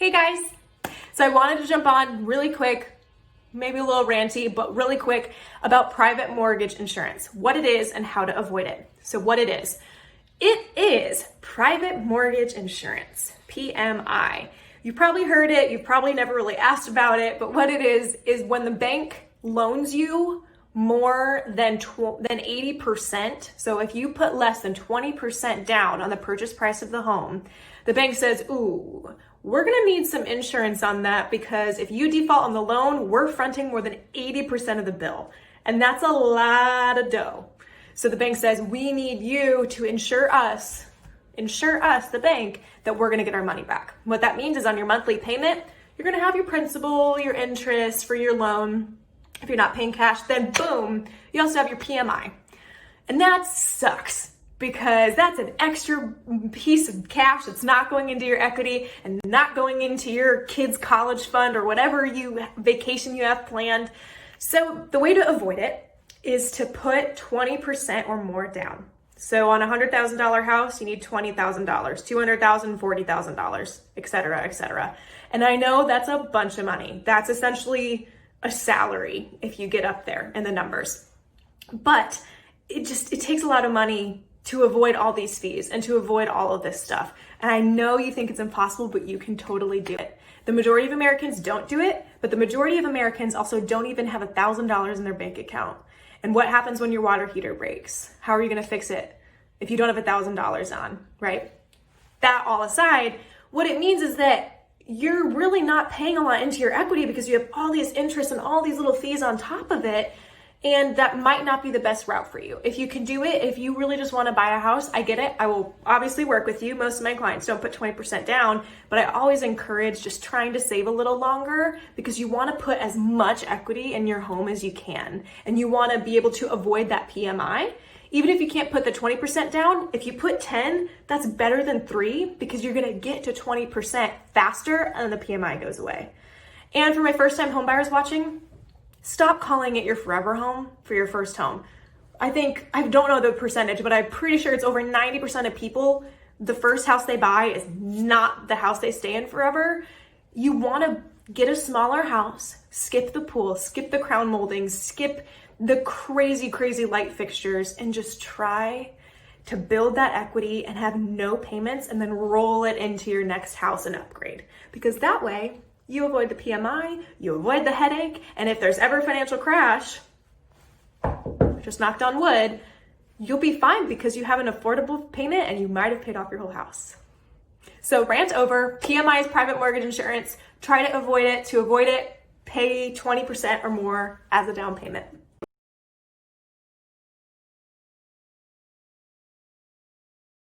Hey guys! So I wanted to jump on really quick, maybe a little ranty, but really quick about private mortgage insurance, what it is and how to avoid it. So what it is private mortgage insurance, PMI. You've probably heard it, you've probably never really asked about it, but what it is when the bank loans you more than 80%. So if you put less than 20% down on the purchase price of the home, the bank says, ooh, we're gonna need some insurance on that because if you default on the loan, we're fronting more than 80% of the bill. And that's a lot of dough. So the bank says, we need you to insure us, the bank, that we're gonna get our money back. What that means is on your monthly payment, you're gonna have your principal, your interest for your loan. If you're not paying cash, then boom, you also have your PMI. And that sucks because that's an extra piece of cash that's not going into your equity and not going into your kid's college fund or whatever vacation you have planned. So the way to avoid it is to put 20% or more down. So on a $100,000 house, you need $20,000, $200,000, $40,000, et cetera, et cetera. And I know that's a bunch of money. That's essentially a salary if you get up there in the numbers. But it takes a lot of money to avoid all these fees and to avoid all of this stuff. And I know you think it's impossible, but you can totally do it. The majority of Americans don't do it, but the majority of Americans also don't even have $1,000 in their bank account. And what happens when your water heater breaks? How are you gonna fix it if you don't have $1,000 on, right? That all aside, what it means is that you're really not paying a lot into your equity because you have all these interest and all these little fees on top of it. And that might not be the best route for you. If you can do it, if you really just want to buy a house, I get it. I will obviously work with you. Most of my clients don't put 20% down, but I always encourage just trying to save a little longer because you want to put as much equity in your home as you can. And you want to be able to avoid that PMI. Even if you can't put the 20% down, if you put 10, that's better than 3 because you're going to get to 20% faster and the PMI goes away. And for my first time home buyers watching, stop calling it your forever home for your first home. I don't know the percentage, but I'm pretty sure it's over 90% of people, the first house they buy is not the house they stay in forever. You want to get a smaller house, skip the pool, skip the crown molding, skip the crazy, crazy light fixtures, and just try to build that equity and have no payments and then roll it into your next house and upgrade. Because that way, you avoid the PMI, you avoid the headache, and if there's ever a financial crash, just knocked on wood, you'll be fine because you have an affordable payment and you might have paid off your whole house. So rant over. PMI is private mortgage insurance. Try to avoid it. To avoid it, pay 20% or more as a down payment.